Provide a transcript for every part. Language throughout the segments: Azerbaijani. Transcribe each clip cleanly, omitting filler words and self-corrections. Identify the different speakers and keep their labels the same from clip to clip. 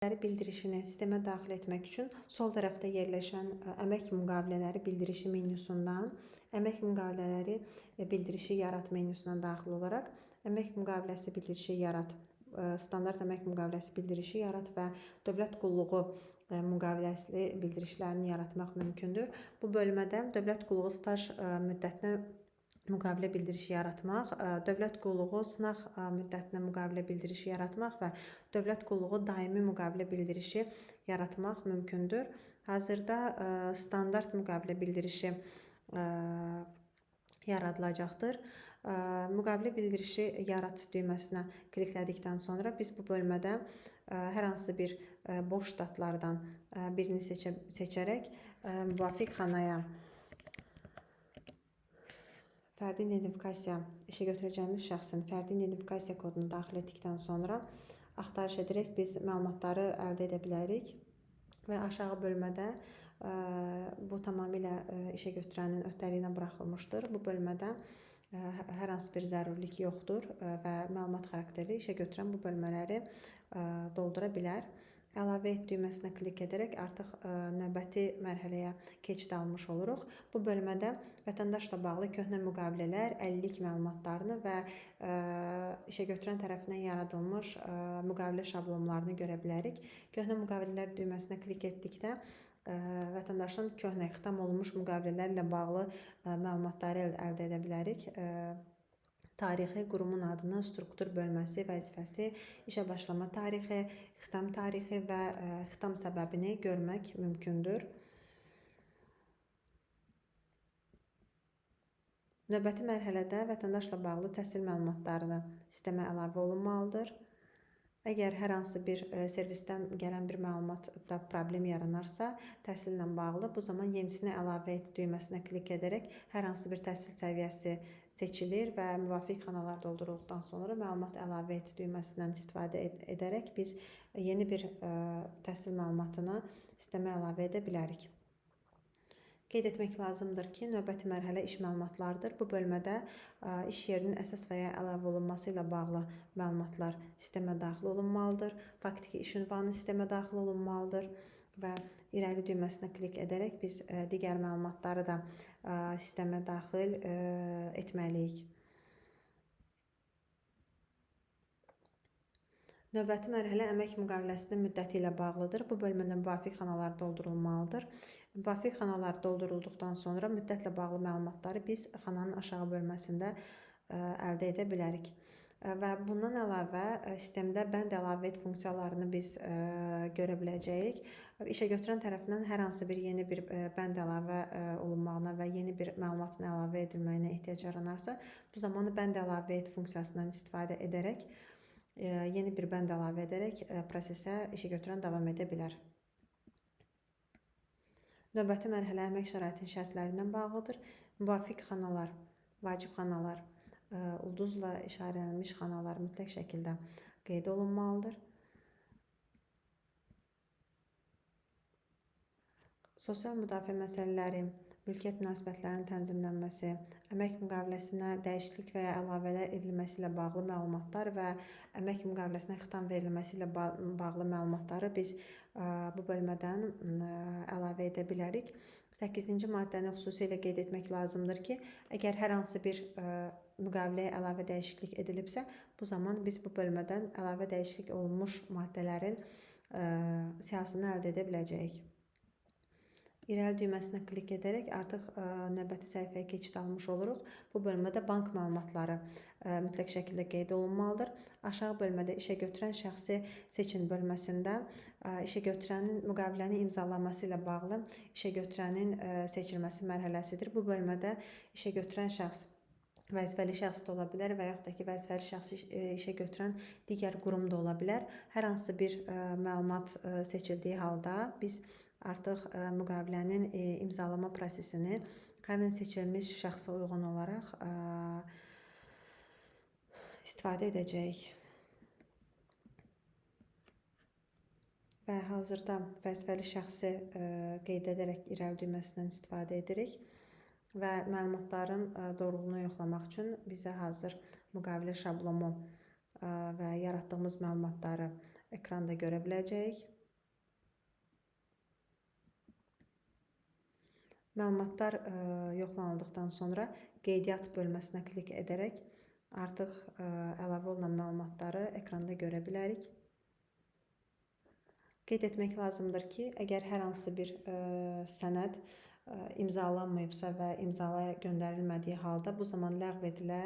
Speaker 1: bildirişini sistemə daxil etmək üçün sol tərəfdə yerləşən əmək müqavilələri bildirişi menyusundan əmək müqavilələri bildirişi yarat menyusundan daxil olaraq əmək müqaviləsi bildirişi yarat, standart əmək müqaviləsi bildirişi yarat və dövlət qulluğu müqaviləsi bildirişlərini yaratmaq mümkündür. Bu bölmədə dövlət qulluğu staj müddətinə müqavilə bildirişi yaratmaq, dövlət qulluğu sınaq müddətinə müqavilə bildirişi yaratmaq və dövlət qulluğu daimi müqavilə bildirişi yaratmaq mümkündür. Hazırda standart müqavilə bildirişi yaradılacaqdır. Müqavilə bildirişi yarat düyməsinə kliklədikdən sonra biz bu bölmədə hər hansı bir boş ştatlardan birini seçərək müvafiq xanaya fərdi identifikasiya işə götürəcəyimiz şəxsin fərdi identifikasiya kodunu daxil etdikdən sonra axtarış edərək biz məlumatları əldə edə bilərik və aşağı bölmədə bu tamamilə işə götürənin öhdəliyinə buraxılmışdır. Bu bölmədə hər hansı bir zərurilik yoxdur və məlumat xarakterli işə götürən bu bölmələri doldura bilər. Əlavə et düyməsinə klik edərək artıq növbəti mərhələyə keçid almış oluruq. Bu bölmədə vətəndaşla bağlı köhnə müqavilələr, əlillik məlumatlarını və işə götürən tərəfindən yaradılmış müqavilə şablonlarını görə bilərik. Köhnə müqavilələr düyməsinə klik etdikdə vətəndaşın köhnə xitam olunmuş müqavilələrlə bağlı məlumatları əldə edə bilərik. Tarixi, qurumun adını, struktur bölməsi, vəzifəsi, işə başlama tarixi, xitam tarixi və xitam səbəbini görmək mümkündür. Növbəti mərhələdə vətəndaşla bağlı təhsil məlumatlarını sistemə əlavə olunmalıdır. Əgər hər hansı bir servisdən gələn bir məlumatda problem yaranarsa, təhsillə bağlı bu zaman yenisinə əlavə et düyməsinə klik edərək hər hansı bir təhsil səviyyəsi seçilir və müvafiq xanalar doldurulduqdan sonra məlumat əlavə et düyməsindən istifadə edərək biz yeni bir təhsil məlumatını sistemə əlavə edə bilərik. Qeyd etmək lazımdır ki, növbəti mərhələ iş məlumatlarıdır. Bu bölmədə iş yerinin əsas və ya əlavə olunması ilə bağlı məlumatlar sistemə daxil olunmalıdır. Faktiki iş ünvanı sistemə daxil olunmalıdır və irəli düyməsinə klik edərək biz digər məlumatları da sistemə daxil etməliyik. Növbəti mərhələ əmək müqaviləsinin müddəti ilə bağlıdır. Bu bölmədə müvafiq xanalar doldurulmalıdır. Müvafiq xanalar doldurulduqdan sonra müddətlə bağlı məlumatları biz xananın aşağı bölməsində əldə edə bilərik. Və bundan əlavə sistemdə bənd əlavə et funksiyalarını biz görə biləcəyik. İşə götürən tərəfindən hər hansı bir yeni bir bənd əlavə olunmağına və yeni bir məlumatın əlavə edilməyinə ehtiyac yaranarsa, bu zaman bənd əlavə et funksiyasından istifadə edərək yeni bir bənd əlavə edərək prosesə işə götürən davam edə bilər. Növbəti mərhələ əmək şəraitinin şərtlərindən bağlıdır. Müvafiq xanalar, vacib xanalar, ulduzla işarələnmiş xanalar mütləq şəkildə qeyd olunmalıdır. Sosial müdafiə məsələləri, mülkiyyət münasibətlərinin tənzimlənməsi, əmək müqaviləsinə dəyişiklik və ya əlavələr edilməsi ilə bağlı məlumatlar və əmək müqaviləsinə xitam verilməsi ilə bağlı məlumatları biz bu bölmədən əlavə edə bilərik. 8-ci maddəni xüsusilə qeyd etmək lazımdır ki, əgər hər hansı bir müqaviləyə əlavə dəyişiklik edilibsə, bu zaman biz bu bölmədən əlavə dəyişiklik olunmuş maddələrin siyahısını əldə edə biləcəyik. İrəli düyməsinə klik edərək artıq növbəti səhifəyə keçid almış oluruq. Bu bölmədə bank məlumatları mütləq şəkildə qeyd olunmalıdır. Aşağı bölmədə işə götürən şəxsi seçin bölməsində işə götürənin müqaviləni imzalaması ilə bağlı işə götürənin seçilməsi mərhələsidir. Bu bölmədə işə götürən şəxs vəzifəli şəxs da ola bilər və yaxud da ki, vəzifəli şəxsi işə götürən digər qurum da ola bilər. Hər hansı bir məlumat seçildiyi halda biz artıq müqavilənin imzalama prosesini həmin seçilmiş şəxsə uyğun olaraq istifadə edəcəyik. Və hazırda vəzifəli şəxsi qeyd edərək irəli düyməsindən istifadə edirik və məlumatların doğruluğunu yoxlamaq üçün bizə hazır müqavilə şablonu və yaratdığımız məlumatları ekranda görə biləcəyik. Məlumatlar yoxlanıldıqdan sonra qeydiyyat bölməsinə klik edərək artıq əlavə olunan məlumatları ekranda görə bilərik. Qeyd etmək lazımdır ki, əgər hər hansı bir sənəd imzalanmayıbsa və imzalaya göndərilmədiyi halda bu zaman ləğv edilə,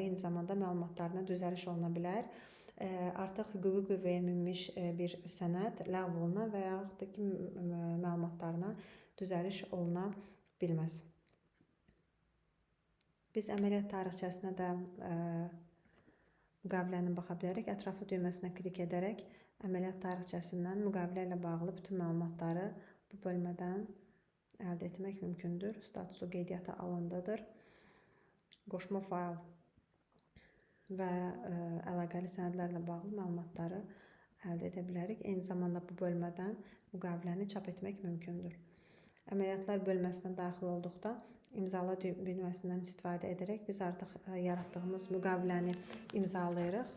Speaker 1: eyni zamanda məlumatlarına düzəliş oluna bilər. Artıq hüquqi qüvvəyə minmiş bir sənəd ləğv oluna və yaxud da ki, məlumatlarına düzəliş oluna bilməz. Biz əməliyyat tarixçəsinə də müqaviləni baxa bilərik. Ətraflı düyməsinə klik edərək əməliyyat tarixçəsindən müqavilə ilə bağlı bütün məlumatları bu bölmədən əldə etmək mümkündür. Statusu qeydiyyata alındadır. Qoşma fayl və əlaqəli sənədlərlə bağlı məlumatları əldə edə bilərik. Eyni zamanda bu bölmədən müqaviləni çap etmək mümkündür. Əməliyyatlar bölməsinə daxil olduqda imzala düyməsindən istifadə edərək biz artıq yaratdığımız müqaviləni imzalayırıq.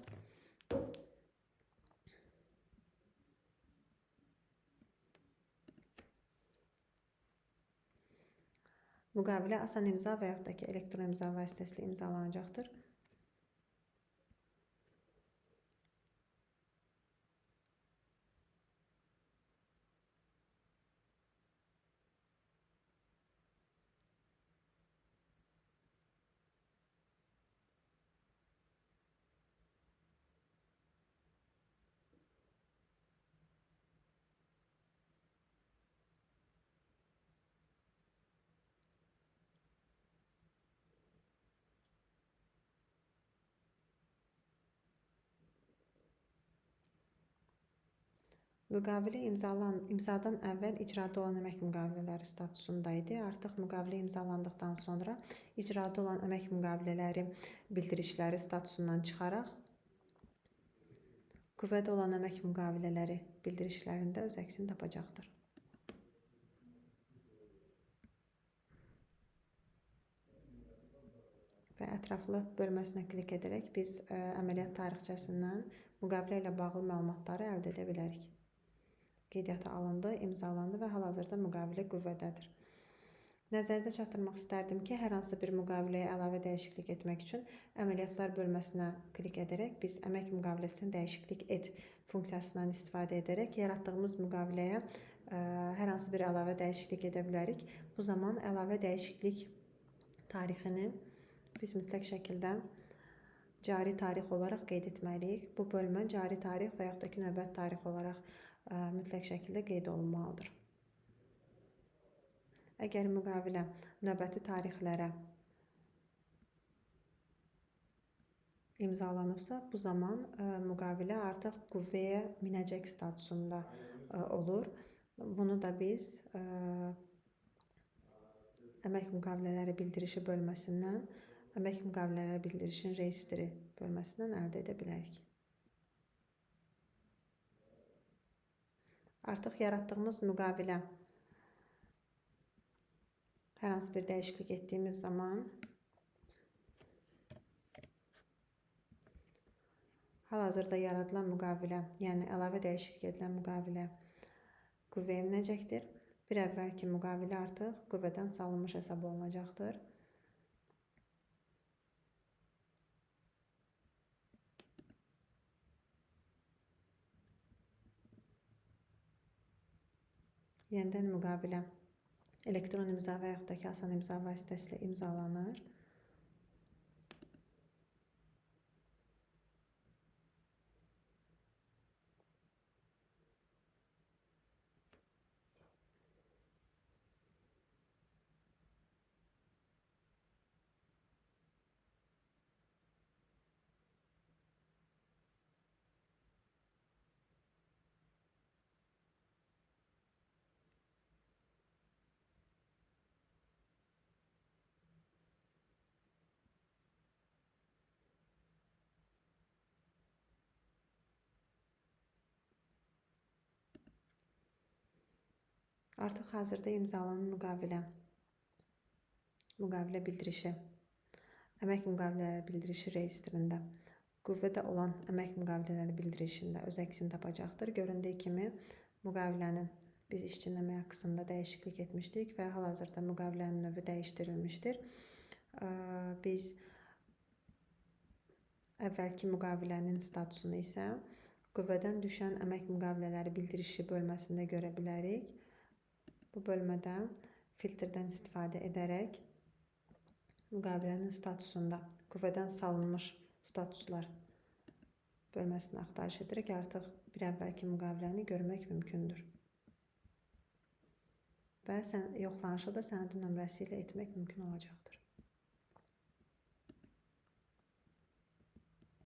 Speaker 1: Müqavilə asan imza və yaxud da ki, elektron imza vasitəsilə imzalanacaqdır. Müqavilə imzadan əvvəl icrada olan əmək müqavilələri statusunda idi. Artıq müqavilə imzalandıqdan sonra icrada olan əmək müqavilələri bildirişləri statusundan çıxaraq qüvvədə olan əmək müqavilələri bildirişlərində öz əksini tapacaqdır. Və ətraflı bölməsinə klik edərək biz əməliyyat tarixçəsindən müqavilə ilə bağlı məlumatları əldə edə bilərik. Qeydiyyata alındı, imzalandı və hal-hazırda müqavilə qüvvədədir. Nəzərinizə çatdırmaq istərdim ki, hər hansı bir müqaviləyə əlavə dəyişiklik etmək üçün əməliyyatlar bölməsinə klik edərək biz əmək müqaviləsinə dəyişiklik et funksiyasından istifadə edərək yaratdığımız müqaviləyə hər hansı bir əlavə dəyişiklik edə bilərik. Bu zaman əlavə dəyişiklik tarixini biz mütləq şəkildə cari tarix olaraq qeyd etməliyik. Bu bölmə cari tarix və yaxud da ki, növbəti tarix olaraq mütləq şəkildə qeyd olunmalıdır. Əgər müqavilə növbəti tarixlərə imzalanıbsa, bu zaman müqavilə artıq qüvvəyə minəcək statusunda olur. Bunu da biz əmək müqavilələri bildirişi bölməsindən, əmək müqavilələri bildirişin registri bölməsindən əldə edə bilərik. Artıq yaratdığımız müqavilə hər hansı bir dəyişiklik etdiyimiz zaman hal-hazırda yaradılan müqavilə, yəni əlavə dəyişiklik edilən müqavilə qüvvəyə minəcəkdir. Bir əvvəlki müqavilə artıq qüvvədən salınmış hesab olunacaqdır. Yenidən müqavilə elektron imza və yaxud da ki, asan imza vasitəsilə imzalanır. Artıq hazırda imzalanan müqavilə bildirişi, əmək müqavilələri bildirişi reyestrində qüvvədə olan əmək müqavilələri bildirişində öz əksini tapacaqdır. Göründüyü kimi müqavilənin biz işçinin əmək haqqında dəyişiklik etmişdik və hal-hazırda müqavilənin növü dəyişdirilmişdir. Biz əvvəlki müqavilənin statusunu isə qüvvədən düşən əmək müqavilələri bildirişi bölməsində görə bilərik. Bu bölmədə filtrdən istifadə edərək müqavilənin statusunda qüvvədən salınmış statuslar bölməsini axtarış edirik. Artıq bir əvvəlki müqaviləni görmək mümkündür. Və yoxlanışı da sənədin nömrəsi ilə etmək mümkün olacaqdır.